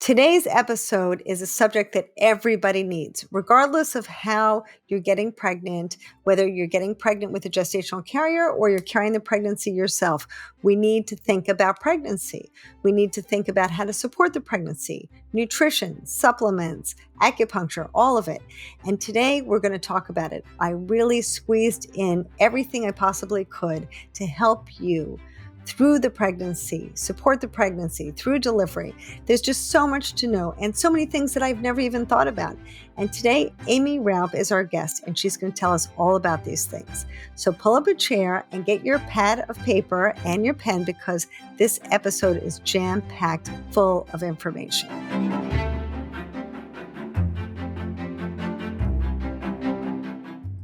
Today's episode is a subject that everybody needs, regardless of how you're getting pregnant, whether you're getting pregnant with a gestational carrier or you're carrying the pregnancy yourself. We need to think about pregnancy. We need to think about how to support the pregnancy, nutrition, supplements, acupuncture, all of it. And today we're going to talk about it. I really squeezed in everything I possibly could to help you through the pregnancy, support the pregnancy, through delivery. There's just so much to know and so many things that I've never even thought about. And today, Aimee Raupp is our guest, and she's going to tell us all about these things. So pull up a chair and get your pad of paper and your pen, because this episode is jam-packed full of information.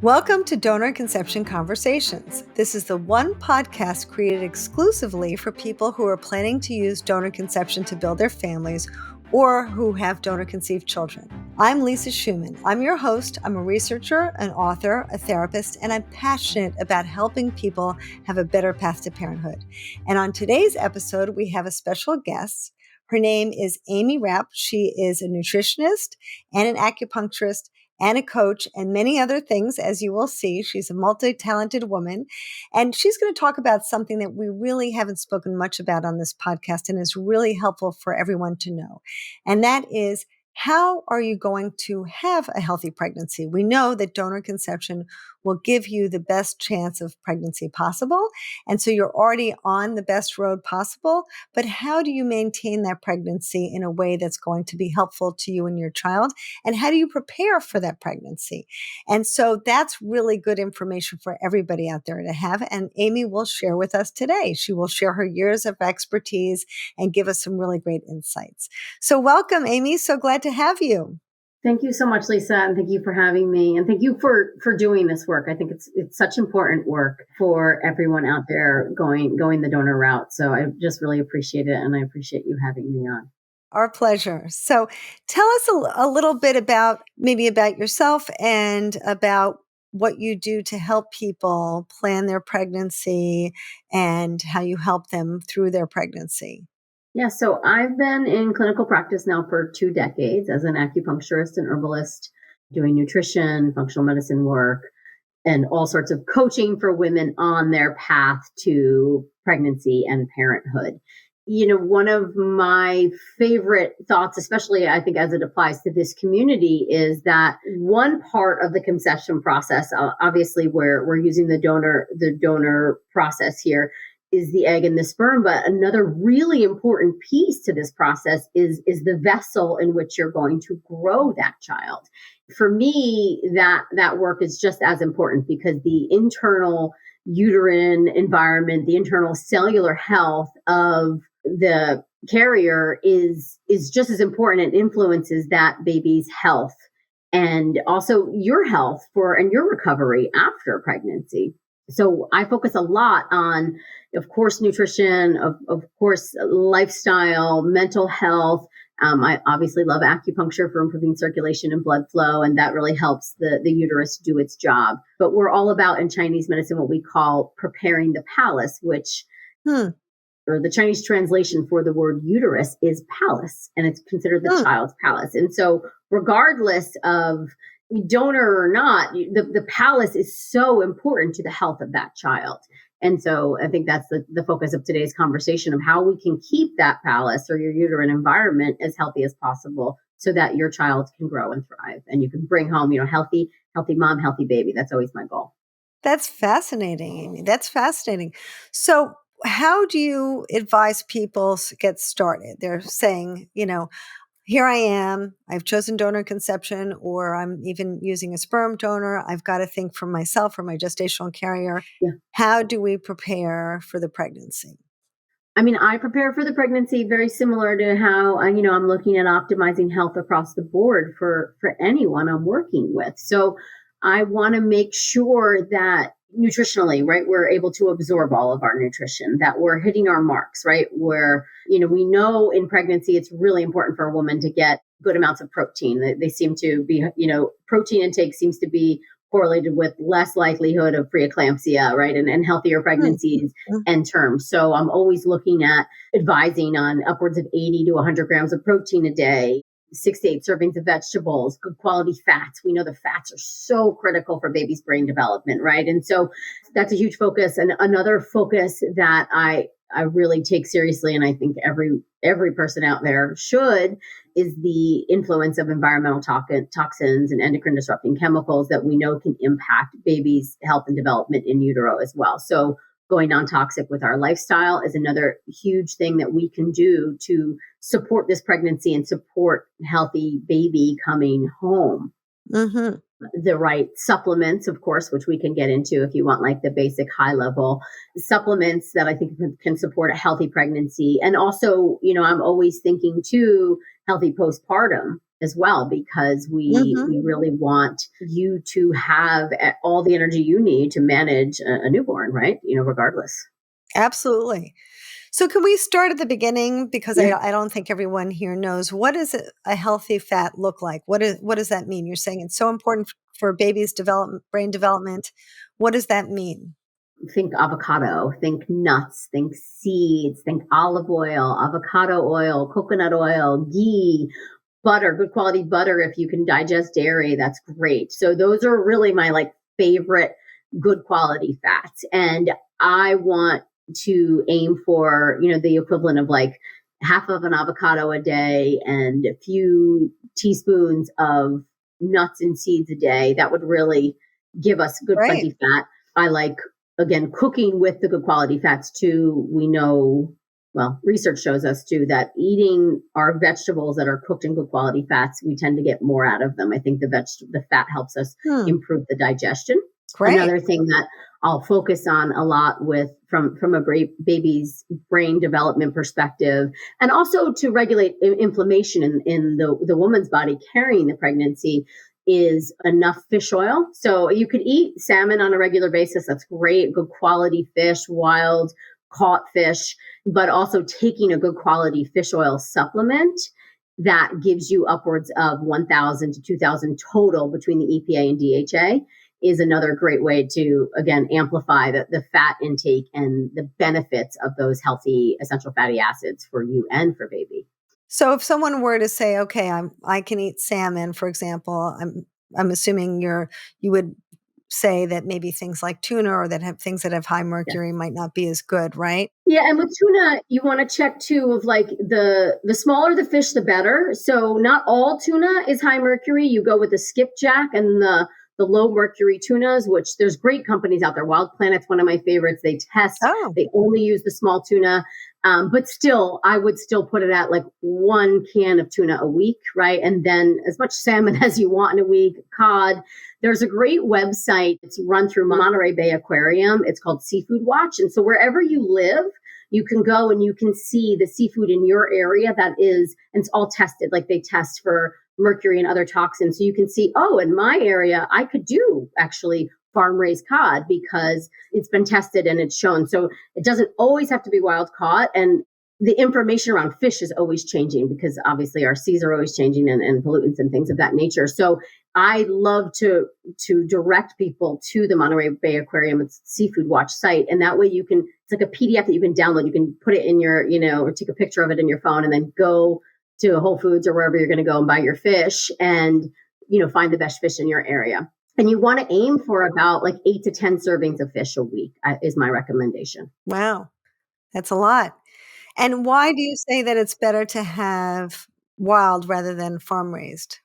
Welcome to Donor Conception Conversations. This is the one podcast created exclusively for people who are planning to use donor conception to build their families or who have donor-conceived children. I'm Lisa Schumann. I'm your host. I'm a researcher, an author, a therapist, and I'm passionate about helping people have a better path to parenthood. And on today's episode, we have a special guest. Her name is Aimee Raupp. She is a nutritionist and an acupuncturist and a coach and many other things, as you will see. She's a multi-talented woman, and she's going to talk about something that we really haven't spoken much about on this podcast and is really helpful for everyone to know. And that is, how are you going to have a healthy pregnancy? We know that donor conception will give you the best chance of pregnancy possible. And so you're already on the best road possible. But how do you maintain that pregnancy in a way that's going to be helpful to you and your child? And how do you prepare for that pregnancy? And so that's really good information for everybody out there to have. And Aimee will share with us today. She will share her years of expertise and give us some really great insights. So welcome, Aimee. So glad to have you. Thank you so much, Lisa, and thank you for having me, and thank you for doing this work. I think it's such important work for everyone out there going the donor route. So I just really appreciate it, and I appreciate you having me on. Our pleasure. So tell us a little bit about yourself and about what you do to help people plan their pregnancy and how you help them through their pregnancy. Yeah, so I've been in clinical practice now for 2 decades as an acupuncturist and herbalist, doing nutrition, functional medicine work, and all sorts of coaching for women on their path to pregnancy and parenthood. You know, one of my favorite thoughts, especially I think as it applies to this community, is that one part of the conception process, obviously we're using the donor process here, is the egg and the sperm. But another really important piece to this process is the vessel in which you're going to grow that child. For me, that work is just as important, because the internal uterine environment, the internal cellular health of the carrier is just as important and influences that baby's health and also your health and your recovery after pregnancy. So I focus a lot on, of course, nutrition, of course, lifestyle, mental health. I obviously love acupuncture for improving circulation and blood flow, and that really helps the uterus do its job. But we're all about, in Chinese medicine, what we call preparing the palace, which, or the Chinese translation for the word uterus is palace, and it's considered the child's palace. And so regardless of donor or not, the palace is so important to the health of that child. And so I think that's the focus of today's conversation, of how we can keep that palace or your uterine environment as healthy as possible so that your child can grow and thrive and you can bring home, healthy mom, healthy baby. That's always my goal. That's fascinating, Aimee. That's fascinating. So how do you advise people to get started? They're saying, here I am, I've chosen donor conception, or I'm even using a sperm donor. I've got to think for myself or my gestational carrier. Yeah. How do we prepare for the pregnancy? I mean, I prepare for the pregnancy very similar to how, I'm looking at optimizing health across the board for anyone I'm working with. So I want to make sure that nutritionally, right, we're able to absorb all of our nutrition, that we're hitting our marks, right, where, we know in pregnancy, it's really important for a woman to get good amounts of protein. They seem to be, protein intake seems to be correlated with less likelihood of preeclampsia, right? And healthier pregnancies Mm-hmm. and terms. So I'm always looking at advising on upwards of 80 to 100 grams of protein a day, 6 to 8 servings of vegetables, good quality fats. We know the fats are so critical for baby's brain development, right? And so that's a huge focus. And another focus that I really take seriously, and I think every person out there should, is the influence of environmental toxins and endocrine disrupting chemicals that we know can impact babies' health and development in utero as well. So going non-toxic with our lifestyle is another huge thing that we can do to support this pregnancy and support healthy baby coming home. Mm-hmm. The right supplements, of course, which we can get into if you want like the basic high level supplements that I think can support a healthy pregnancy. And also, I'm always thinking too, healthy postpartum as well, because we really want you to have all the energy you need to manage a newborn, right? Regardless. Absolutely. So can we start at the beginning? Because Yeah. I don't think everyone here knows, what does a healthy fat look like? What does that mean? You're saying it's so important for babies' brain development. What does that mean? Think avocado, think nuts, think seeds, think olive oil, avocado oil, coconut oil, ghee, butter, good quality butter. If you can digest dairy, that's great. So those are really my like favorite good quality fats. And I want to aim for, the equivalent of like half of an avocado a day and a few teaspoons of nuts and seeds a day. That would really give us good Right. plenty fat. I like, again, cooking with the good quality fats too. We know, well, research shows us too that eating our vegetables that are cooked in good quality fats, we tend to get more out of them. I think the fat helps us improve the digestion. Great. Another thing that I'll focus on a lot with from a baby's brain development perspective, and also to regulate inflammation in the woman's body carrying the pregnancy, is enough fish oil. So you could eat salmon on a regular basis. That's great. Good quality fish, wild caught fish, but also taking a good quality fish oil supplement that gives you upwards of 1,000 to 2,000 total between the EPA and DHA is another great way to, again, amplify the fat intake and the benefits of those healthy essential fatty acids for you and for baby. So if someone were to say, okay, I can eat salmon, for example, I'm assuming you would say that maybe things like tuna or things that have high mercury might not be as good, right? Yeah, and with tuna, you want to check too of like the smaller the fish, the better. So not all tuna is high mercury. You go with the skipjack and the low mercury tunas, which there's great companies out there. Wild Planet's one of my favorites. They only use the small tuna. But still, I would still put it at like 1 can of tuna a week, right? And then as much salmon as you want in a week, cod. There's a great website. It's run through Monterey Bay Aquarium. It's called Seafood Watch. And so wherever you live, you can go and you can see the seafood in your area and it's all tested. Like they test for mercury and other toxins. So you can see, in my area, I could do actually farm raised cod because it's been tested and it's shown. So it doesn't always have to be wild caught. And the information around fish is always changing because obviously our seas are always changing and pollutants and things of that nature. So I love to direct people to the Monterey Bay Aquarium, it's Seafood Watch site. And that way it's like a PDF that you can download. You can put it in your, or take a picture of it in your phone and then go to Whole Foods or wherever you're going to go and buy your fish and, find the best fish in your area. And you want to aim for about like 8 to 10 servings of fish a week is my recommendation. Wow. That's a lot. And why do you say that it's better to have wild rather than farm raised?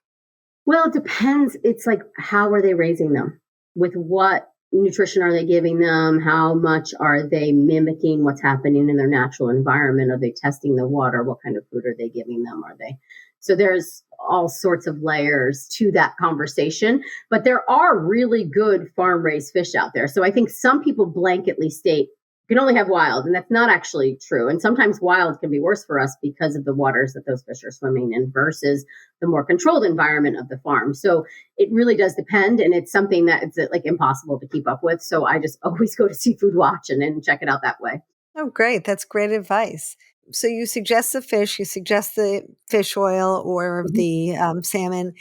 Well, it depends. It's like, how are they raising them? With what nutrition are they giving them? How much are they mimicking what's happening in their natural environment? Are they testing the water? What kind of food are they giving them? So there's all sorts of layers to that conversation, but there are really good farm raised fish out there. So I think some people blanketly state you can only have wild, and that's not actually true. And sometimes wild can be worse for us because of the waters that those fish are swimming in versus the more controlled environment of the farm. So it really does depend, and it's something that it's like impossible to keep up with. So I just always go to Seafood Watch and check it out that way. Oh, great. That's great advice. So you suggest the fish, you suggest the fish oil or the salmon.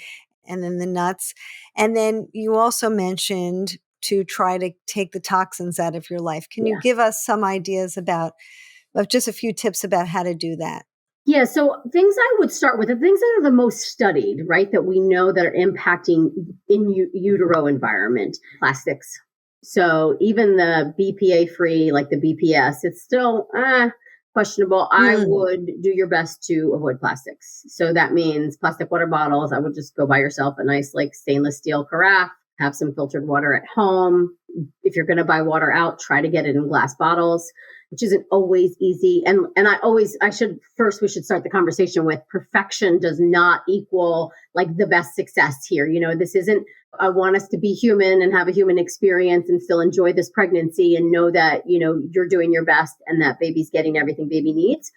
and then the nuts. And then you also mentioned to try to take the toxins out of your life. Can you give us some ideas of just a few tips about how to do that? Yeah, so things I would start with, the things that are the most studied, right, that we know that are impacting in utero environment, plastics. So even the BPA free, like the BPS, it's still questionable. I would do your best to avoid plastics. So that means plastic water bottles. I would just go buy yourself a nice like stainless steel carafe, have some filtered water at home. If you're going to buy water out, try to get it in glass bottles, which isn't always easy. And we should start the conversation with perfection does not equal like the best success here. You know, this isn't, I want us to be human and have a human experience and still enjoy this pregnancy and know that, you know, you're doing your best and that baby's getting everything baby needs.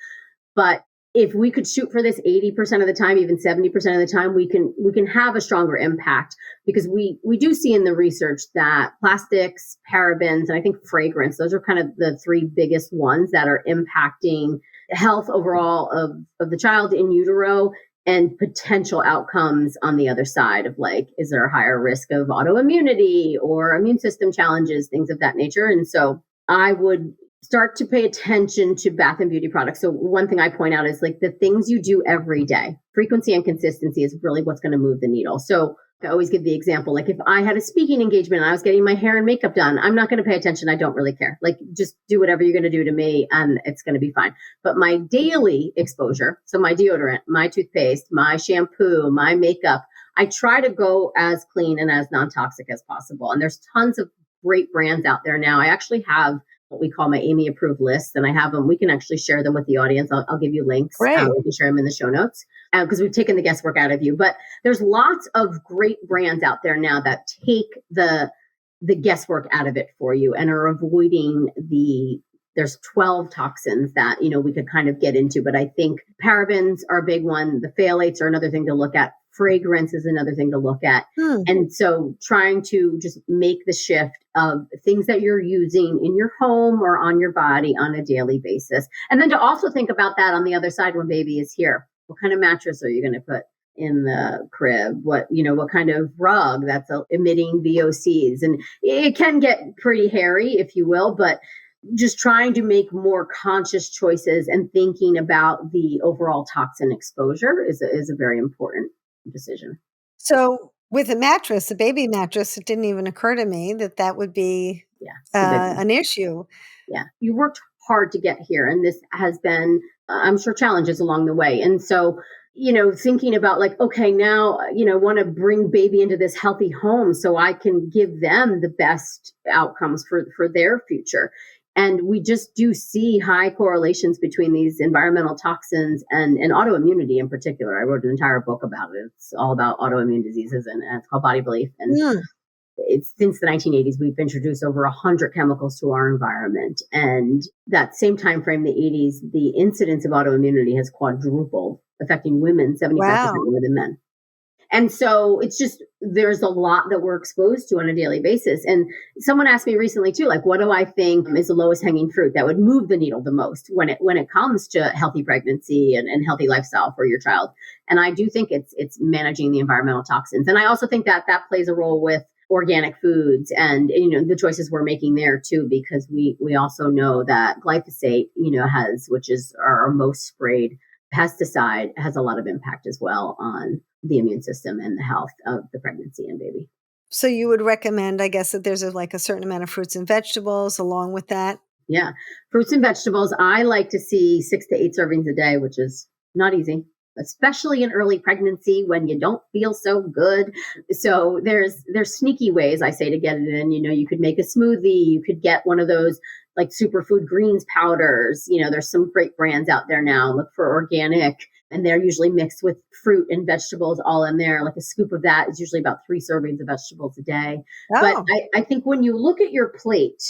But if we could shoot for this 80% of the time, even 70% of the time, we can have a stronger impact, because we do see in the research that plastics, parabens, and I think fragrance, those are kind of the three biggest ones that are impacting health overall of the child in utero and potential outcomes on the other side of like, is there a higher risk of autoimmunity or immune system challenges, things of that nature. And so I would start to pay attention to bath and beauty products. So one thing I point out is like the things you do every day. Frequency and consistency is really what's going to move the needle. So I always give the example, like if I had a speaking engagement and I was getting my hair and makeup done, I'm not going to pay attention. I don't really care. Like just do whatever you're going to do to me and it's going to be fine. But my daily exposure, so my deodorant, my toothpaste, my shampoo, my makeup, I try to go as clean and as non-toxic as possible. And there's tons of great brands out there now. I actually have what we call my Aimee approved list. And I have them. We can actually share them with the audience. I'll give you links. We can share them in the show notes because we've taken the guesswork out of you. But there's lots of great brands out there now that take the guesswork out of it for you and are avoiding there's 12 toxins that, you know, we could kind of get into. But I think parabens are a big one. The phthalates are another thing to look at. Fragrance is another thing to look at. And so trying to just make the shift of things that you're using in your home or on your body on a daily basis. And then to also think about that on the other side when baby is here. What kind of mattress are you going to put in the crib? What kind of rug that's emitting VOCs? And it can get pretty hairy, if you will, but just trying to make more conscious choices and thinking about the overall toxin exposure is a very important decision. So with a mattress, a baby mattress, it didn't even occur to me that would be an issue. Yeah. You worked hard to get here, and this has been, I'm sure, challenges along the way. And so, you know, thinking about like, okay, now, you know, want to bring baby into this healthy home so I can give them the best outcomes for their future. And we just do see high correlations between these environmental toxins and autoimmunity in particular. I wrote an entire book about it. It's all about autoimmune diseases, and it's called Body Belief. And it's since the 1980s, we've introduced over 100 chemicals to our environment. And that same time frame, the 80s, the incidence of autoimmunity has quadrupled, affecting women 75% more than men. And so it's just, there's a lot that we're exposed to on a daily basis. And someone asked me recently too, like, what do I think is the lowest hanging fruit that would move the needle the most when it comes to healthy pregnancy and healthy lifestyle for your child? And I do think it's managing the environmental toxins. And I also think that plays a role with organic foods and, you know, the choices we're making there too, because we also know that glyphosate, you know, which is our most sprayed pesticide, has a lot of impact as well on the immune system and the health of the pregnancy and baby. So you would recommend, I guess, that there's a certain amount of fruits and vegetables along with that? Yeah. Fruits and vegetables. I like to see 6 to 8 servings a day, which is not easy, especially in early pregnancy when you don't feel so good. So there's sneaky ways, I say, to get it in. You know, you could make a smoothie. You could get one of those like superfood greens powders. You know, there's some great brands out there now. Look for organic, and they're usually mixed with fruit and vegetables all in there. Like a scoop of that is usually about 3 servings of vegetables a day. But I think when you look at your plate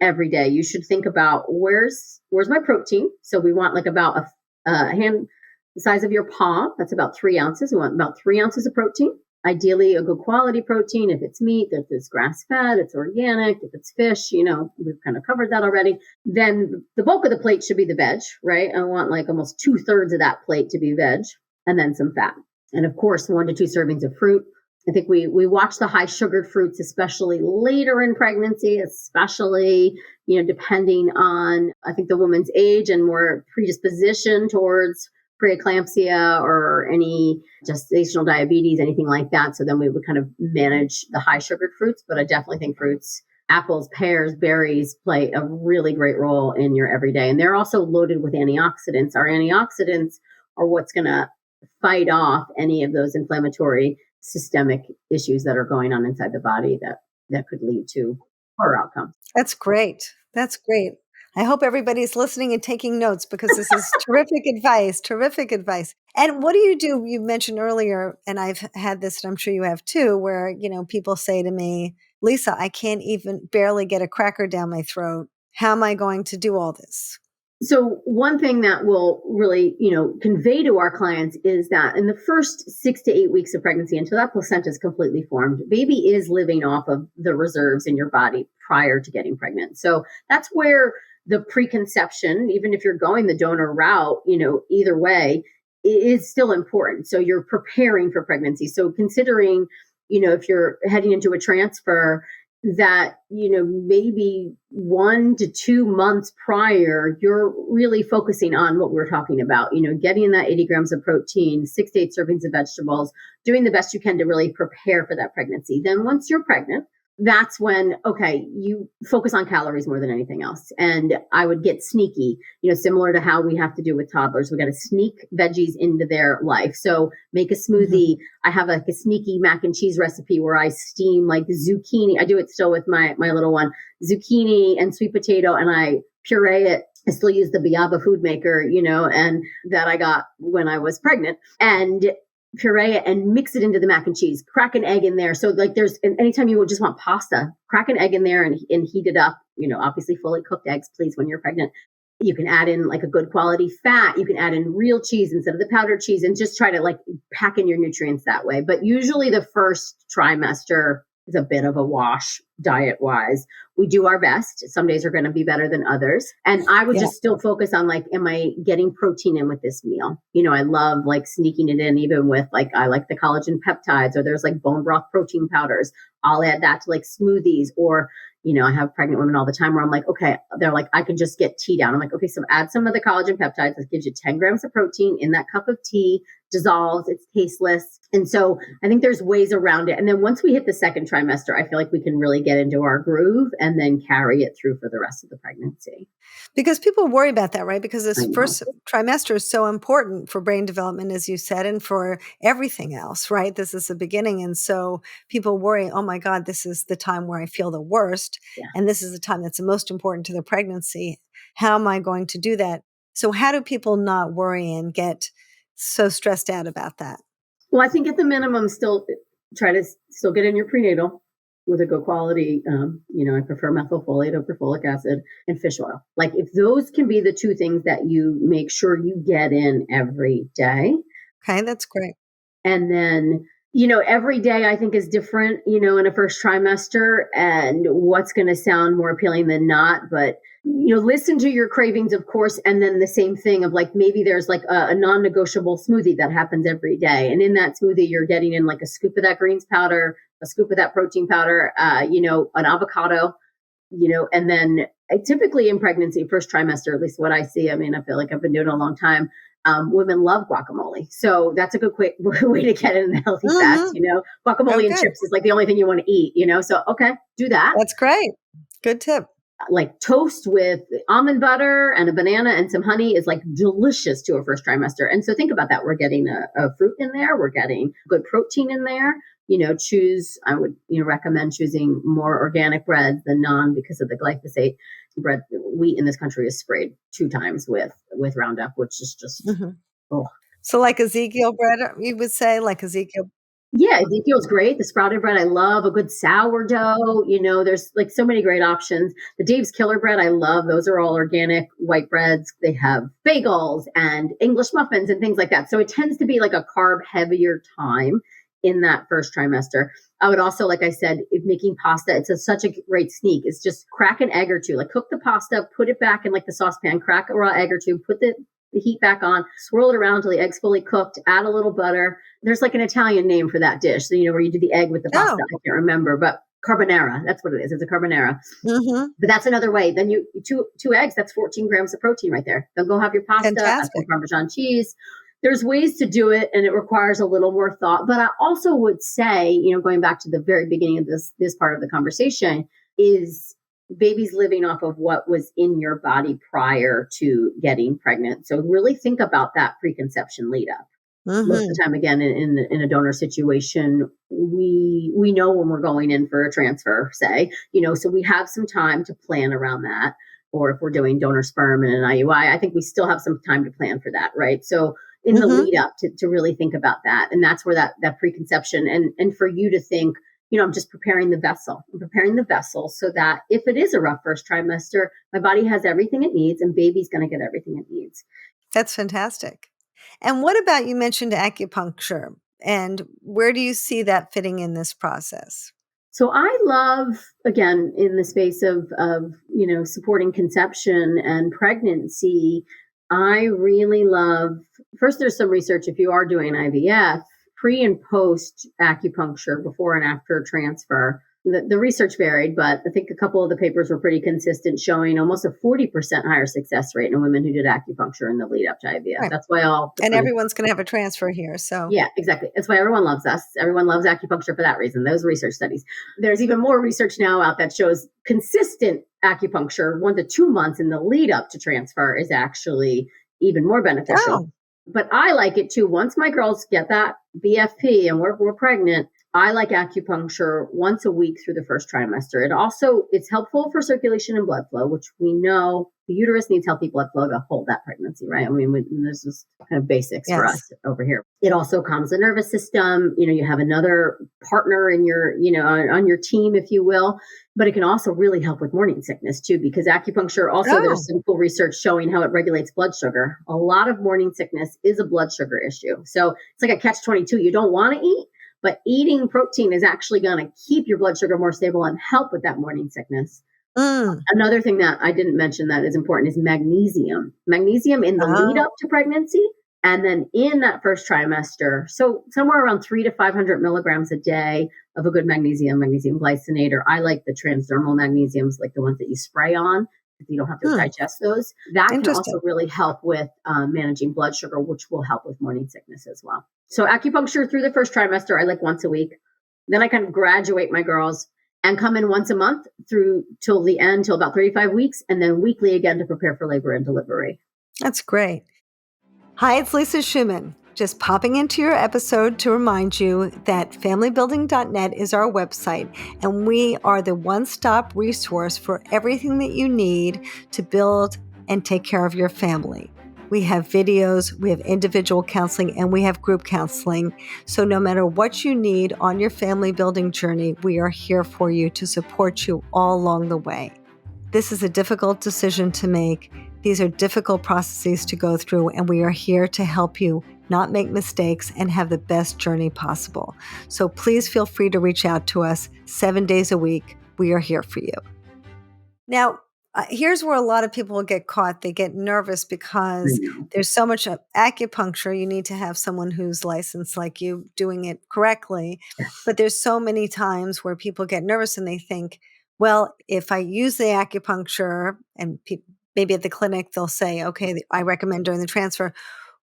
every day, you should think about where's my protein. So we want like about a hand the size of your palm. That's about 3 ounces. We want about 3 ounces of protein. Ideally, a good quality protein. If it's meat, if it's grass fed, it's organic. If it's fish, you know, we've kind of covered that already. Then the bulk of the plate should be the veg, right? I want like almost 2/3 of that plate to be veg, and then some fat. And of course, 1 to 2 servings of fruit. I think we watch the high sugared fruits, especially later in pregnancy, especially, depending on, I think, the woman's age and more predisposition towards preeclampsia or any gestational diabetes, anything like that. So then we would kind of manage the high sugared fruits. But I definitely think fruits, apples, pears, berries play a really great role in your everyday. And they're also loaded with antioxidants. Our antioxidants are what's going to fight off any of those inflammatory systemic issues that are going on inside the body that could lead to poor outcomes. That's great. That's great. I hope everybody's listening and taking notes because this is terrific advice, terrific advice. And what do? You mentioned earlier, and I've had this, and I'm sure you have too, where, people say to me, Lisa, I can't even barely get a cracker down my throat. How am I going to do all this? So one thing that will really, convey to our clients is that in the first 6 to 8 weeks of pregnancy, until that placenta is completely formed, baby is living off of the reserves in your body prior to getting pregnant. So that's where the preconception, even if you're going the donor route, either way, is still important. So you're preparing for pregnancy. So considering, if you're heading into a transfer, that, maybe 1 to 2 months prior, you're really focusing on what we're talking about, getting that 80 grams of protein, 6 to 8 servings of vegetables, doing the best you can to really prepare for that pregnancy. Then once you're pregnant, that's when, okay, you focus on calories more than anything else. And I would get sneaky, similar to how we have to do with toddlers. We got to sneak veggies into their life. So make a smoothie. I have like a sneaky mac and cheese recipe where I steam like zucchini. I do it still with my little one, zucchini and sweet potato, and I puree it. I still use the Biaba food maker, and that I got when I was pregnant. And puree it and mix it into the mac and cheese, crack an egg in there. So like anytime you would just want pasta, crack an egg in there and heat it up, obviously fully cooked eggs, please, when you're pregnant. You can add in like a good quality fat. You can add in real cheese instead of the powdered cheese and just try to like pack in your nutrients that way. But usually the first trimester is a bit of a wash diet wise. We do our best. Some days are going to be better than others. And I would just still focus on like, am I getting protein in with this meal? I love like sneaking it in even with like, I like the collagen peptides, or there's like bone broth protein powders. I'll add that to like smoothies, or, I have pregnant women all the time where I'm like, okay, they're like, I can just get tea down. I'm like, okay, so add some of the collagen peptides. That gives you 10 grams of protein in that cup of tea, dissolves, it's tasteless. And so I think there's ways around it. And then once we hit the second trimester, I feel like we can really get into our groove and then carry it through for the rest of the pregnancy. Because people worry about that, right? Because this first trimester is so important for brain development, as you said, and for everything else, right? This is the beginning. And so people worry, oh my God, this is the time where I feel the worst. Yeah. And this is the time that's the most important to the pregnancy. How am I going to do that? So how do people not worry and get so stressed out about that? Well, I think at the minimum, still try to still get in your prenatal with a good quality, I prefer methylfolate over folic acid and fish oil. Like if those can be the two things that you make sure you get in every day. Okay, that's great. And then, every day I think is different, in a first trimester, and what's going to sound more appealing than not. But, listen to your cravings, of course. And then the same thing of like, maybe there's like a non-negotiable smoothie that happens every day. And in that smoothie, you're getting in like a scoop of that greens powder, a scoop of that protein powder, an avocado, and then typically in pregnancy, first trimester, at least what I see, I mean, I feel like I've been doing it a long time. Women love guacamole. So that's a good quick way to get in the healthy fats, guacamole and chips is like the only thing you want to eat, so, okay, do that. That's great. Good tip. Like toast with almond butter and a banana and some honey is like delicious to a first trimester. And so think about that. We're getting a fruit in there. We're getting good protein in there. I would recommend choosing more organic breads than non, because of the glyphosate. Bread, wheat in this country is sprayed 2 times with Roundup, which is just, So like Ezekiel bread, you would say, like Ezekiel. Yeah, Ezekiel's great. The sprouted bread, I love. A good sourdough. There's like so many great options. The Dave's Killer bread, I love. Those are all organic white breads. They have bagels and English muffins and things like that. So it tends to be like a carb heavier time in that first trimester. I would also, like I said, if making pasta, it's such a great sneak. It's just crack an egg or two, like cook the pasta, put it back in like the saucepan, crack a raw egg or two, put the the heat back on, swirl it around till the egg's fully cooked, add a little butter. There's like an Italian name for that dish. So, where you do the egg with the pasta. Oh. I can't remember, but carbonara. That's what it is. It's a carbonara. Mm-hmm. But that's another way. Then two eggs, that's 14 grams of protein right there. Then go have your pasta, add some Parmesan cheese. There's ways to do it, and it requires a little more thought. But I also would say, going back to the very beginning of this part of the conversation, is babies living off of what was in your body prior to getting pregnant. So really think about that preconception lead up. Mm-hmm. Most of the time, again, in a donor situation, we know when we're going in for a transfer, say, so we have some time to plan around that. Or if we're doing donor sperm and an IUI, I think we still have some time to plan for that, right? So in the lead up to really think about that. And that's where that preconception and for you to think, I'm just preparing the vessel. I'm preparing the vessel so that if it is a rough first trimester, my body has everything it needs and baby's going to get everything it needs. That's fantastic. And what about, you mentioned acupuncture, and where do you see that fitting in this process? So I love, again, in the space of supporting conception and pregnancy, I really love, first, there's some research if you are doing IVF, pre and post acupuncture, before and after transfer. The research varied, but I think a couple of the papers were pretty consistent, showing almost a 40% higher success rate in women who did acupuncture in the lead up to IVF. Right. That's why and everyone's going to have a transfer here. So yeah, exactly. That's why everyone loves us. Everyone loves acupuncture for that reason. Those research studies. There's even more research now out that shows consistent acupuncture 1 to 2 months in the lead up to transfer is actually even more beneficial. Oh. But I like it too. Once my girls get that BFP and we're pregnant, I like acupuncture once a week through the first trimester. It's helpful for circulation and blood flow, which we know the uterus needs healthy blood flow to hold that pregnancy, right? I mean, there's just kind of basics for us over here. It also calms the nervous system. You have another partner in your, on your team, if you will, but it can also really help with morning sickness too, because acupuncture also, there's some cool research showing how it regulates blood sugar. A lot of morning sickness is a blood sugar issue. So it's like a catch-22. You don't want to eat, but eating protein is actually going to keep your blood sugar more stable and help with that morning sickness. Another thing that I didn't mention that is important is magnesium. Magnesium in the lead up to pregnancy, and then in that first trimester. So somewhere around 300 to 500 milligrams a day of a good magnesium glycinate, or I like the transdermal magnesiums, like the ones that you spray on. You don't have to digest those. That can also really help with managing blood sugar, which will help with morning sickness as well. So acupuncture through the first trimester, I like once a week. Then I kind of graduate my girls and come in once a month through till the end, till about 35 weeks, and then weekly again to prepare for labor and delivery. That's great. Hi, it's Lisa Schumann. Just popping into your episode to remind you that familybuilding.net is our website, and we are the one-stop resource for everything that you need to build and take care of your family. We have videos, we have individual counseling, and we have group counseling. So no matter what you need on your family building journey, we are here for you to support you all along the way. This is a difficult decision to make. These are difficult processes to go through, and we are here to help you not make mistakes and have the best journey possible. So please feel free to reach out to us 7 days a week. We are here for you. Now, here's where a lot of people get caught. They get nervous because there's so much acupuncture. You need to have someone who's licensed like you doing it correctly. But there's so many times where people get nervous and they think, well, if I use the acupuncture, and maybe at the clinic, they'll say, okay, I recommend during the transfer.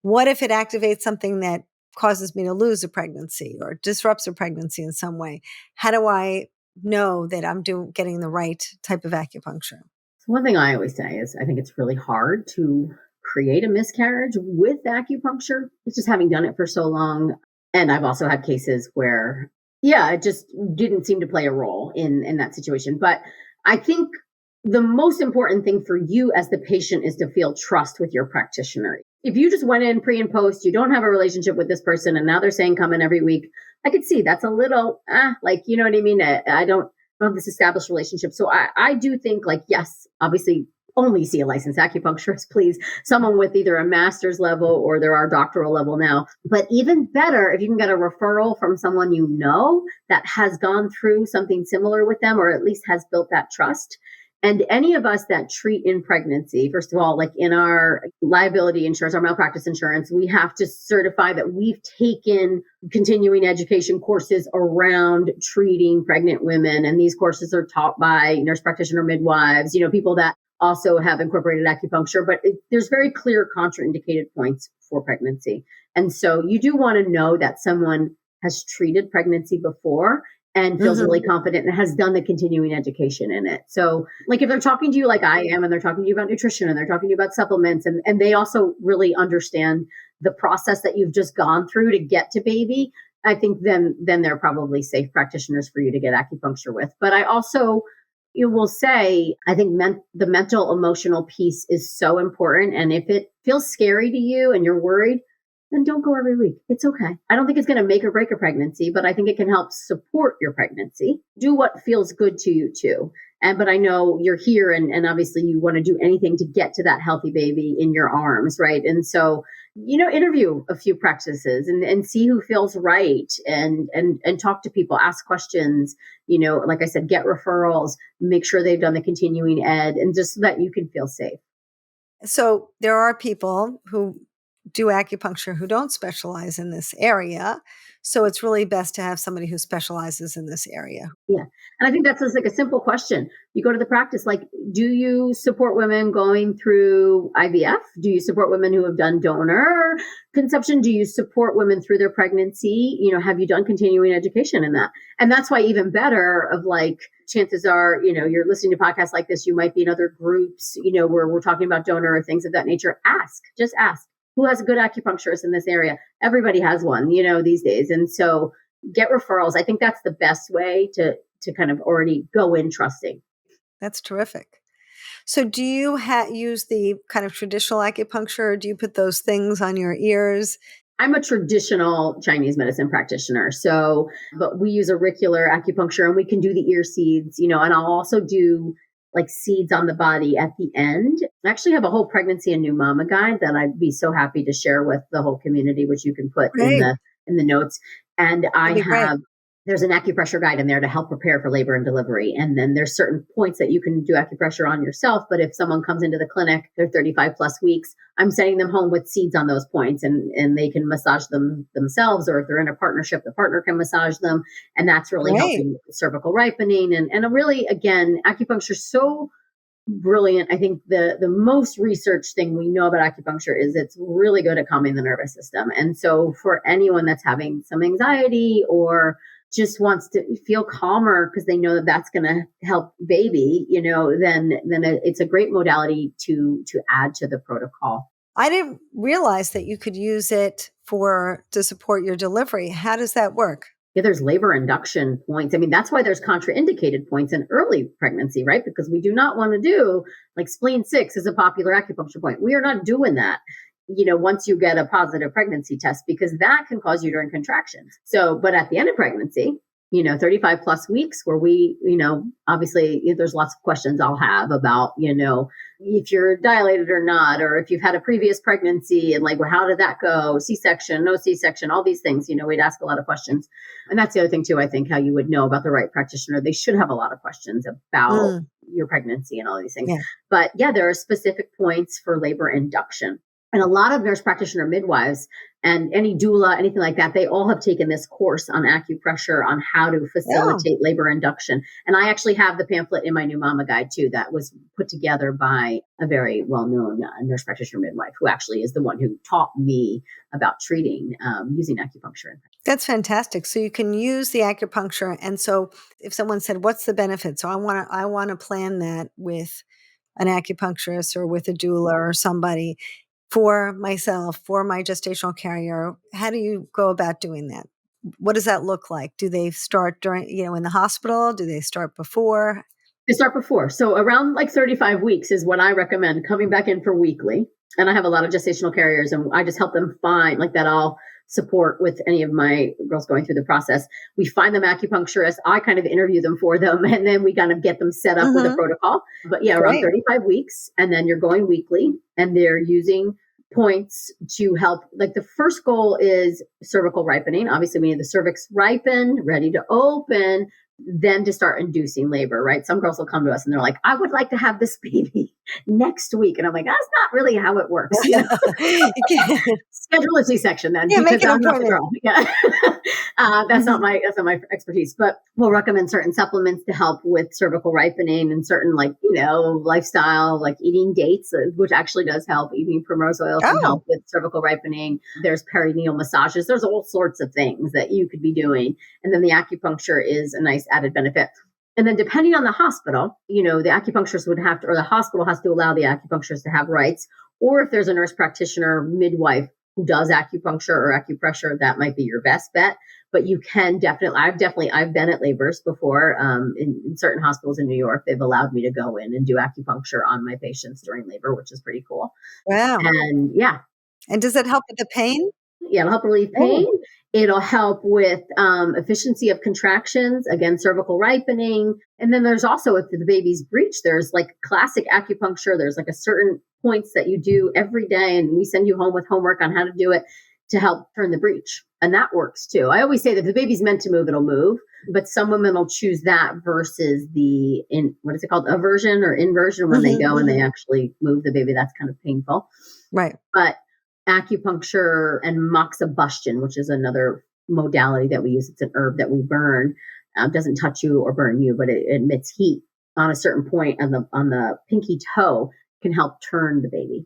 What if it activates something that causes me to lose a pregnancy or disrupts a pregnancy in some way? How do I know that I'm getting the right type of acupuncture? One thing I always say is I think it's really hard to create a miscarriage with acupuncture. It's just having done it for so long. And I've also had cases where, it just didn't seem to play a role in that situation. But I think the most important thing for you as the patient is to feel trust with your practitioner. If you just went in pre and post, you don't have a relationship with this person, and now they're saying come in every week, I could see that's a little, you know what I mean? I don't have this established relationship. So I do think yes, obviously only see a licensed acupuncturist, please. Someone with either a master's level or there are doctoral level now. But even better, if you can get a referral from someone you know that has gone through something similar with them, or at least has built that trust. And any of us that treat in pregnancy, first of all, like in our liability insurance, our malpractice insurance, we have to certify that we've taken continuing education courses around treating pregnant women. And these courses are taught by nurse practitioner midwives, people that also have incorporated acupuncture, but there's very clear contraindicated points for pregnancy. And so you do want to know that someone has treated pregnancy before and feels really confident and has done the continuing education in it. So like if they're talking to you like I am, and they're talking to you about nutrition and they're talking to you about supplements, and they also really understand the process that you've just gone through to get to baby, I think then they're probably safe practitioners for you to get acupuncture with. But I also will say, I think the mental emotional piece is so important. And if it feels scary to you and you're worried, then don't go every week. It's okay. I don't think it's going to make or break a pregnancy, but I think it can help support your pregnancy. Do what feels good to you too. But I know you're here and obviously you want to do anything to get to that healthy baby in your arms, right? And so, interview a few practices and see who feels right and talk to people, ask questions, like I said, get referrals, make sure they've done the continuing ed, and just so that you can feel safe. So there are people who do acupuncture who don't specialize in this area. So it's really best to have somebody who specializes in this area. Yeah. And I think that's just like a simple question. You go to the practice, like, do you support women going through IVF? Do you support women who have done donor conception? Do you support women through their pregnancy? Have you done continuing education in that? And that's why even better of like, chances are, you're listening to podcasts like this, you might be in other groups, where we're talking about donor or things of that nature. Just ask. Who has a good acupuncturist in this area? Everybody has one, these days. And so get referrals. I think that's the best way to kind of already go in trusting. That's terrific. So do you use the kind of traditional acupuncture? Or do you put those things on your ears? I'm a traditional Chinese medicine practitioner. But we use auricular acupuncture and we can do the ear seeds, and I'll also do like seeds on the body at the end. I actually have a whole pregnancy and new mama guide that I'd be so happy to share with the whole community, which you can put in the notes. And there's an acupressure guide in there to help prepare for labor and delivery. And then there's certain points that you can do acupressure on yourself. But if someone comes into the clinic, they're 35 plus weeks, I'm sending them home with seeds on those points and they can massage them themselves. Or if they're in a partnership, the partner can massage them. And that's really helping with cervical ripening. And really, again, acupuncture is so brilliant. I think the most researched thing we know about acupuncture is it's really good at calming the nervous system. And so for anyone that's having some anxiety or just wants to feel calmer because they know that that's going to help baby, then it's a great modality to add to the protocol. I didn't realize that you could use it to support your delivery. How does that work? Yeah, there's labor induction points. I mean, that's why there's contraindicated points in early pregnancy, right? Because we do not want to do like spleen 6 is a popular acupuncture point. We are not doing that. Once you get a positive pregnancy test, because that can cause uterine contractions. But at the end of pregnancy, 35 plus weeks where we, obviously there's lots of questions I'll have about, if you're dilated or not, or if you've had a previous pregnancy and like, well, how did that go? C-section, no C-section, all these things, we'd ask a lot of questions. And that's the other thing too, I think how you would know about the right practitioner. They should have a lot of questions about your pregnancy and all these things. Yeah. But yeah, there are specific points for labor induction. And a lot of nurse practitioner midwives and any doula, anything like that, they all have taken this course on acupressure on how to facilitate labor induction. And I actually have the pamphlet in my new mama guide too, that was put together by a very well-known nurse practitioner midwife who actually is the one who taught me about treating using acupuncture. That's fantastic. So you can use the acupuncture. And so if someone said, what's the benefit? So I want to plan that with an acupuncturist or with a doula or somebody for myself, for my gestational carrier. How do you go about doing that? What does that look like? Do they start during, in the hospital? Do they start before? They start before. So around like 35 weeks is what I recommend coming back in for weekly. And I have a lot of gestational carriers and I just help them find like that. I'll support with any of my girls going through the process. We find them acupuncturists. I kind of interview them for them and then we kind of get them set up with a protocol. But yeah, around 35 weeks. And then you're going weekly and they're using points to help. Like the first goal is cervical ripening. Obviously, we need the cervix ripened, ready to open, then to start inducing labor, right? Some girls will come to us and they're like, I would like to have this baby next week. And I'm like, that's not really how it works. You know? Schedule a C-section then, Yeah, because make an I'm not the appointment. girl. Yeah. That's not my expertise, but we'll recommend certain supplements to help with cervical ripening and certain lifestyle, like eating dates, which actually does help. Eating primrose oil can Oh, help with cervical ripening. There's perineal massages. There's all sorts of things that you could be doing. And then the acupuncture is a nice added benefit. And then depending on the hospital, the acupuncturist would have to, or the hospital has to allow the acupuncturist to have rights. Or if there's a nurse practitioner, midwife who does acupuncture or acupressure, that might be your best bet. But you can I've been at labors before in certain hospitals in New York. They've allowed me to go in and do acupuncture on my patients during labor, which is pretty cool. wow. And yeah, And does it help with the pain? yeah, it'll help relieve Oh, pain. It'll help with efficiency of contractions, again, cervical ripening. And then there's also, if the baby's breech, there's like classic acupuncture. There's like a certain points that you do every day, and we send you home with homework on how to do it to help turn the breech. And that works too. I always say that if the baby's meant to move, it'll move. But some women will choose that versus what is it called? Aversion or inversion, when they go and they actually move the baby. That's kind of painful. right. But acupuncture and moxibustion, which is another modality that we use. It's an herb that we burn. Doesn't touch you or burn you, but it emits heat on a certain point on the pinky toe, can help turn the baby.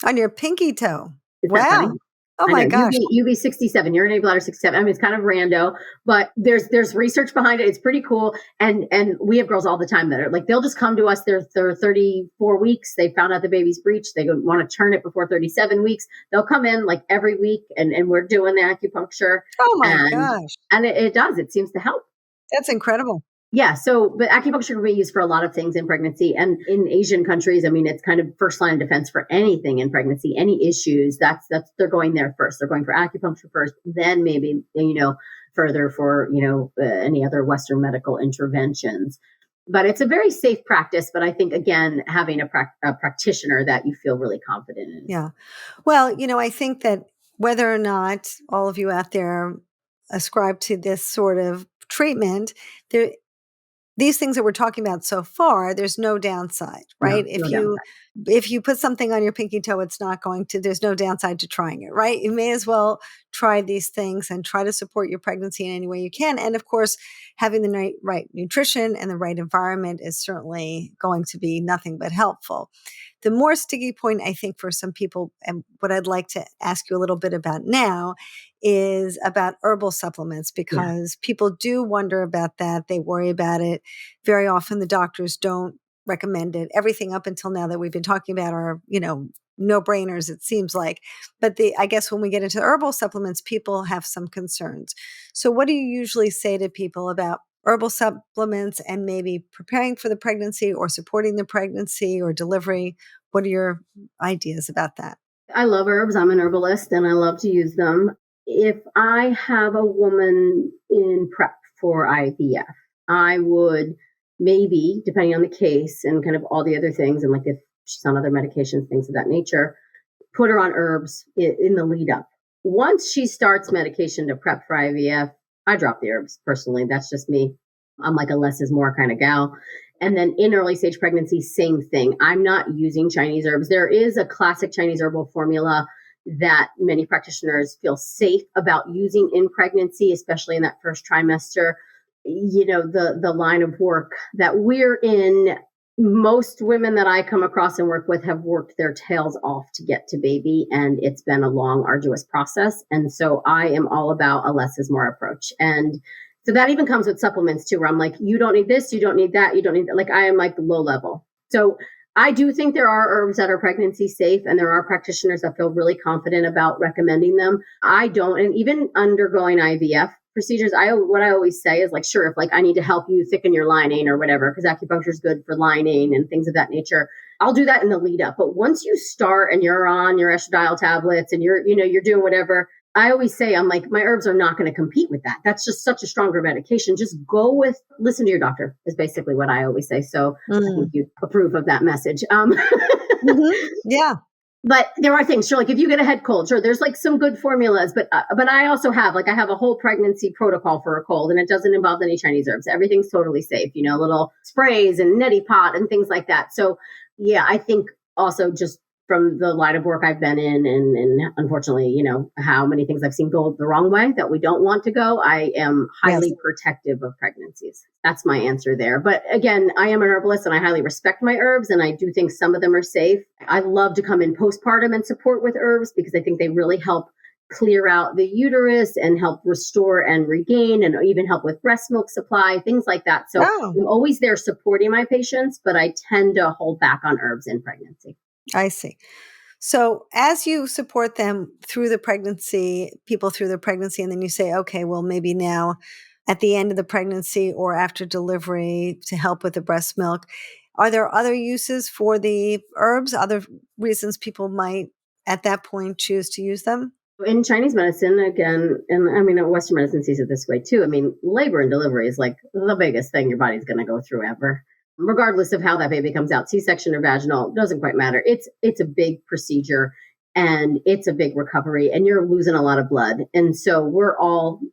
On your pinky toe. Isn't that funny? Wow. Oh I my know. gosh. UV 67, urinary bladder 67. I mean, it's kind of rando, but there's research behind it. It's pretty cool. And we have girls all the time that are like, they'll just come to us. They're 34 weeks. They found out the baby's breech. They want to turn it before 37 weeks. They'll come in like every week, and we're doing the acupuncture. Oh my And gosh. it does. It seems to help. That's incredible. Yeah. But acupuncture can be used for a lot of things in pregnancy, and in Asian countries. I mean, it's kind of first line of defense for anything in pregnancy, any issues. That's they're going there first. They're going for acupuncture first, then maybe, further for, any other Western medical interventions. But it's a very safe practice. But I think, again, having a practitioner that you feel really confident in. Yeah. Well, I think that whether or not all of you out there ascribe to this sort of treatment, these things that we're talking about so far, there's no downside, right? No downside. If you put something on your pinky toe, there's no downside to trying it, right? You may as well try these things and try to support your pregnancy in any way you can. And of course, having the right nutrition and the right environment is certainly going to be nothing but helpful. The more sticky point, I think, for some people, and what I'd like to ask you a little bit about now, is about herbal supplements, because people do wonder about that. They worry about it. Very often the doctors don't recommend it. Everything up until now that we've been talking about are, no-brainers, it seems like. But I guess when we get into herbal supplements, people have some concerns. So what do you usually say to people about herbal supplements and maybe preparing for the pregnancy or supporting the pregnancy or delivery? What are your ideas about that? I love herbs. I'm an herbalist and I love to use them. If I have a woman in prep for IVF, I would maybe, depending on the case and kind of all the other things, and like if she's on other medications, things of that nature, put her on herbs in the lead up. Once she starts medication to prep for IVF, I drop the herbs personally. That's just me. I'm like a less is more kind of gal. And then in early stage pregnancy, same thing. I'm not using Chinese herbs. There is a classic Chinese herbal formula that many practitioners feel safe about using in pregnancy, especially in that first trimester. The line of work that we're in, most women that I come across and work with have worked their tails off to get to baby, and it's been a long, arduous process. And so I am all about a less is more approach. And so that even comes with supplements too, where I'm like, you don't need this, you don't need that, you don't need that. Like I am like low level. So I do think there are herbs that are pregnancy safe, and there are practitioners that feel really confident about recommending them. I don't, and even undergoing IVF procedures, what I always say is like, sure, if like I need to help you thicken your lining or whatever, because acupuncture is good for lining and things of that nature, I'll do that in the lead up. But once you start and you're on your estradiol tablets and you're doing whatever, I always say, I'm like, my herbs are not going to compete with that. That's just such a stronger medication. Just listen to your doctor is basically what I always say. So I think you approve of that message. Mm-hmm. Yeah. But there are things, sure, like if you get a head cold, sure, there's like some good formulas, but I also have I have a whole pregnancy protocol for a cold, and it doesn't involve any Chinese herbs. Everything's totally safe, little sprays and neti pot and things like that. So yeah, I think also just from the line of work I've been in, and unfortunately, how many things I've seen go the wrong way that we don't want to go, I am Yes. highly protective of pregnancies. That's my answer there. But again, I am an herbalist and I highly respect my herbs, and I do think some of them are safe. I love to come in postpartum and support with herbs because I think they really help clear out the uterus and help restore and regain, and even help with breast milk supply, things like that. So Oh, I'm always there supporting my patients, but I tend to hold back on herbs in pregnancy. I see. So as you support them through the pregnancy, people through the pregnancy, and then you say, okay, well, maybe now at the end of the pregnancy or after delivery to help with the breast milk, are there other uses for the herbs, other reasons people might at that point choose to use them? In Chinese medicine, again, and I mean, Western medicine sees it this way too. I mean, labor and delivery is like the biggest thing your body's going to go through ever, regardless of how that baby comes out, C-section or vaginal, doesn't quite matter. It's a big procedure and it's a big recovery, and you're losing a lot of blood. And so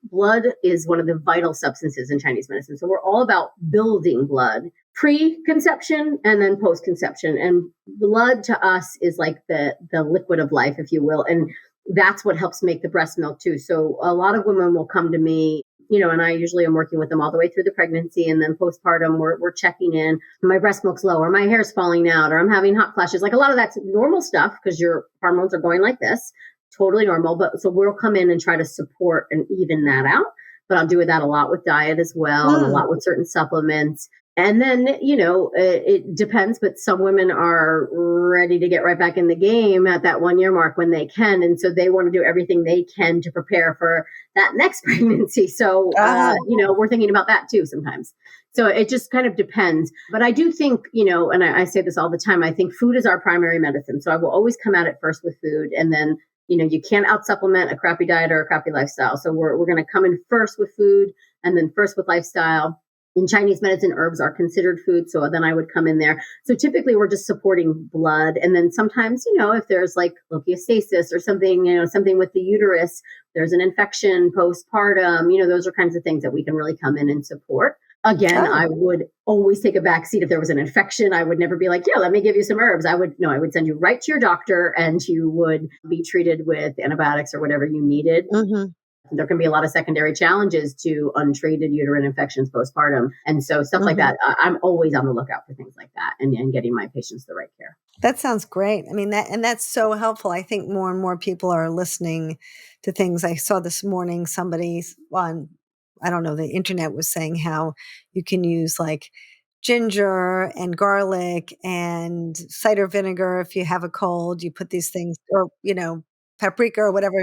blood is one of the vital substances in Chinese medicine. So we're all about building blood pre-conception and then post-conception. And blood to us is like the liquid of life, if you will. And that's what helps make the breast milk too. So a lot of women will come to me, and I usually am working with them all the way through the pregnancy, and then postpartum, we're checking in. My breast milk's low, or my hair's falling out, or I'm having hot flashes. Like a lot of that's normal stuff because your hormones are going like this, totally normal. But so we'll come in and try to support and even that out. But I'll do that a lot with diet as well, and a lot with certain supplements. And then, it depends, but some women are ready to get right back in the game at that 1 year mark when they can. And so they want to do everything they can to prepare for that next pregnancy. So, we're thinking about that too sometimes. So it just kind of depends. But I do think, and I say this all the time, I think food is our primary medicine. So I will always come at it first with food, and then you can't out supplement a crappy diet or a crappy lifestyle. So we're going to come in first with food, and then first with lifestyle. In Chinese medicine, herbs are considered food. So then I would come in there. So typically we're just supporting blood. And then sometimes, if there's like lochiastasis or something, something with the uterus, there's an infection postpartum, those are kinds of things that we can really come in and support. Again, I would always take a back seat if there was an infection. I would never be like, yeah, let me give you some herbs. I would send you right to your doctor, and you would be treated with antibiotics or whatever you needed. Mm-hmm. There can be a lot of secondary challenges to untreated uterine infections postpartum. And so stuff like that, I'm always on the lookout for things like that, and getting my patients the right care. That sounds great. I mean, that's so helpful. I think more and more people are listening to things. I saw this morning somebody on, I don't know, the internet was saying how you can use like ginger and garlic and cider vinegar if you have a cold. You put these things, or paprika or whatever.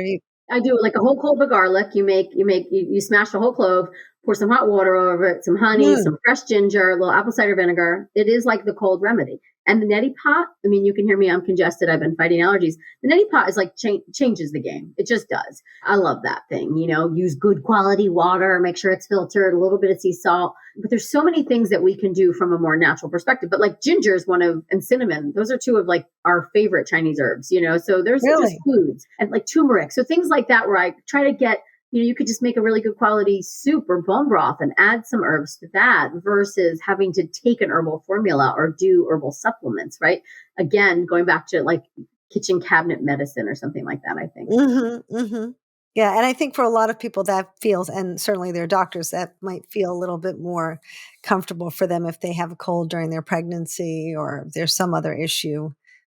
I do like a whole clove of garlic. You smash the whole clove, pour some hot water over it, some honey, some fresh ginger, a little apple cider vinegar. It is like the cold remedy. And the neti pot, I mean, you can hear me, I'm congested, I've been fighting allergies. The neti pot is like changes the game. It just does. I love that thing. Use good quality water, make sure it's filtered, a little bit of sea salt. But there's so many things that we can do from a more natural perspective. But like ginger is and cinnamon, those are two of like our favorite Chinese herbs, so there's just foods, and like turmeric. So things like that where I try to get, you could just make a really good quality soup or bone broth and add some herbs to that versus having to take an herbal formula or do herbal supplements, right? Again, going back to like kitchen cabinet medicine or something like that, I think. Mm-hmm, mm-hmm. Yeah. And I think for a lot of people that feels, and certainly their doctors, that might feel a little bit more comfortable for them if they have a cold during their pregnancy or there's some other issue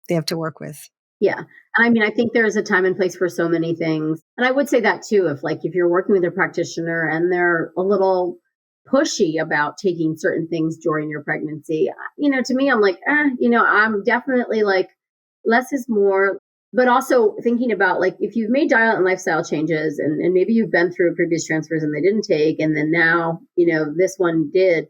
they have to work with. Yeah. And I mean, I think there's a time and place for so many things. And I would say that too, if you're working with a practitioner and they're a little pushy about taking certain things during your pregnancy, to me, I'm like, I'm definitely like less is more. But also thinking about like if you've made diet and lifestyle changes, and maybe you've been through previous transfers and they didn't take, and then now, this one did.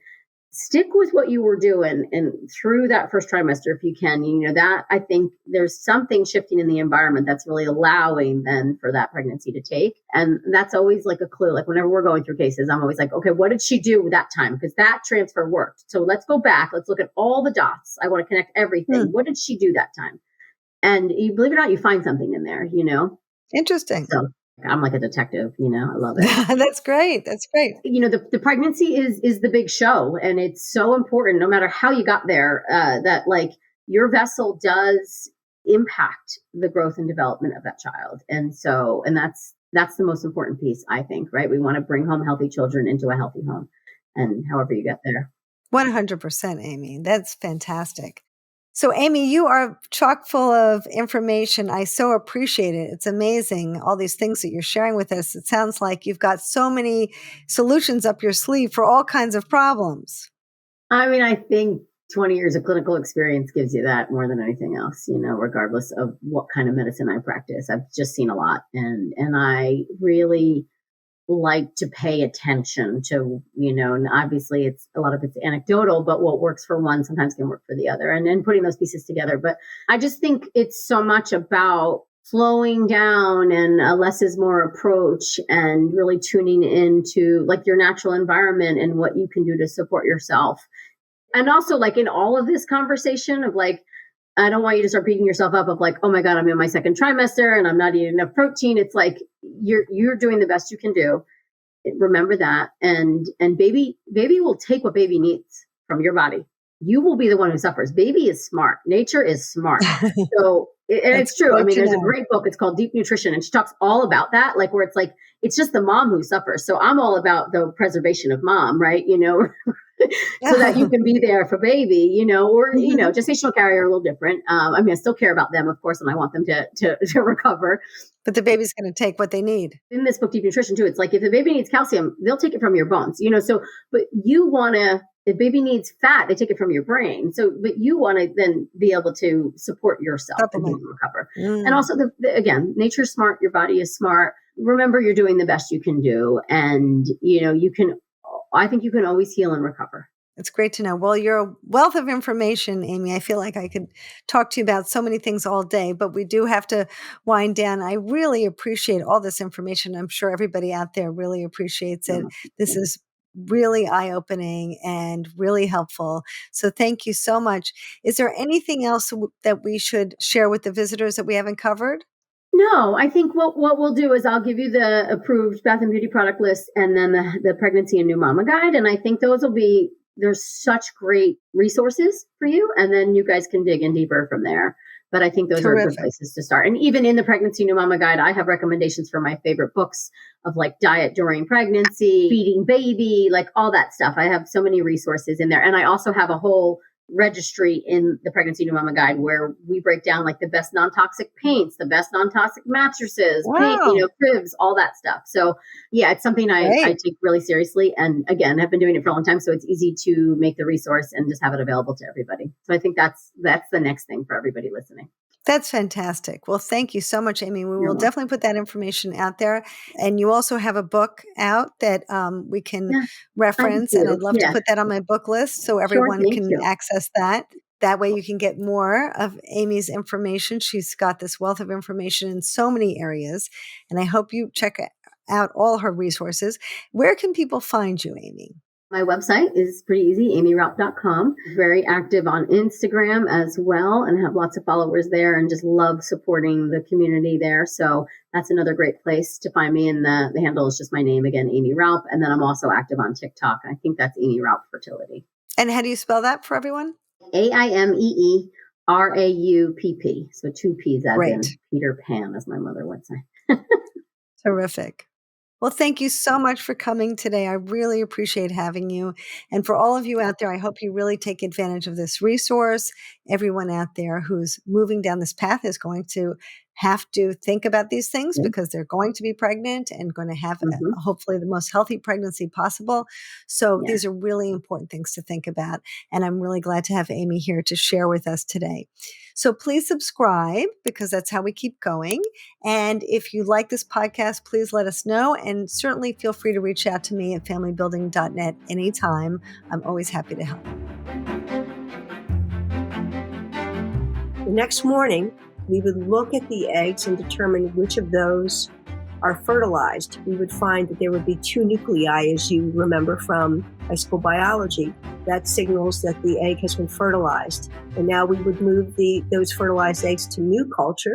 Stick with what you were doing and through that first trimester if you can. That I think there's something shifting in the environment that's really allowing then for that pregnancy to take. And that's always like a clue. Like whenever we're going through cases, I'm always like, okay, what did she do that time? Because that transfer worked. So let's go back. Let's look at all the dots. I want to connect everything. What did she do that time? And you believe it or not, you find something in there, Interesting. So I'm like a detective, I love it. That's great. That's great. The pregnancy is the big show, and it's so important, no matter how you got there, that like your vessel does impact the growth and development of that child. And that's the most important piece, I think, right? We want to bring home healthy children into a healthy home, and however you get there. 100%, Aimee. That's fantastic. So, Aimee, you are chock full of information. I so appreciate it. It's amazing, all these things that you're sharing with us. It sounds like you've got so many solutions up your sleeve for all kinds of problems. I mean, I think 20 years of clinical experience gives you that more than anything else, regardless of what kind of medicine I practice. I've just seen a lot, and I really like to pay attention to, and obviously it's a lot of it's anecdotal, but what works for one sometimes can work for the other, and then putting those pieces together. But I just think it's so much about slowing down and a less is more approach, and really tuning into like your natural environment and what you can do to support yourself. And also, like, in all of this conversation of like, I don't want you to start beating yourself up of like, oh my God, I'm in my second trimester and I'm not eating enough protein. It's like you're doing the best you can do. Remember that. And baby will take what baby needs from your body. You will be the one who suffers. Baby is smart. Nature is smart. So and it's true. I mean, there's a great book. It's called Deep Nutrition, and she talks all about that, like where it's like it's just the mom who suffers. So I'm all about the preservation of mom, right? So that you can be there for baby, or, gestational carrier are a little different. I mean, I still care about them, of course, and I want them to recover. But the baby's going to take what they need. In this book, Deep Nutrition, too, it's like if the baby needs calcium, they'll take it from your bones, but you want to, if baby needs fat, they take it from your brain. So, but you want to then be able to support yourself and recover. And also, again, nature's smart, your body is smart. Remember, you're doing the best you can do. And, I think you can always heal and recover. It's great to know. Well, you're a wealth of information, Aimee. I feel like I could talk to you about so many things all day, but we do have to wind down. I really appreciate all this information. I'm sure everybody out there really appreciates it. This is really eye-opening and really helpful. So thank you so much. Is there anything else that we should share with the visitors that we haven't covered? No, I think what we'll do is I'll give you the approved Bath and Beauty product list, and then the pregnancy and new mama guide. And I think there's such great resources for you. And then you guys can dig in deeper from there. But I think those are good places to start. And even in the pregnancy new mama guide, I have recommendations for my favorite books of like diet during pregnancy, feeding baby, like all that stuff. I have so many resources in there. And I also have a whole registry in the pregnancy new mama guide where we break down like the best non-toxic paints, the best non-toxic mattresses, cribs, all that stuff. So yeah, it's something I take really seriously. And again, I've been doing it for a long time, so it's easy to make the resource and just have it available to everybody. So I think that's the next thing for everybody listening. That's fantastic. Well, thank you so much, Aimee. We will definitely put that information out there. And you also have a book out that we can reference, and I'd love to put that on my book list so everyone can access that. That way you can get more of Aimee's information. She's got this wealth of information in so many areas, and I hope you check out all her resources. Where can people find you, Aimee? My website is pretty easy, aimeeraupp.com. Very active on Instagram as well, and have lots of followers there, and just love supporting the community there. So that's another great place to find me. And the handle is just my name again, Aimee Raupp. And then I'm also active on TikTok. I think that's Aimee Raupp Fertility. And how do you spell that for everyone? AIMEE RAUPP. So 2 P's as in Peter Pan, as my mother would say. Terrific. Well, thank you so much for coming today. I really appreciate having you. And for all of you out there, I hope you really take advantage of this resource. Everyone out there who's moving down this path is going to have to think about these things because they're going to be pregnant and going to have hopefully the most healthy pregnancy possible. So these are really important things to think about. And I'm really glad to have Aimee here to share with us today. So please subscribe because that's how we keep going. And if you like this podcast, please let us know. And certainly feel free to reach out to me at familybuilding.net anytime. I'm always happy to help. The next morning, we would look at the eggs and determine which of those are fertilized. We would find that there would be 2 nuclei, as you remember from high school biology. that signals that the egg has been fertilized. And now we would move those fertilized eggs to new culture.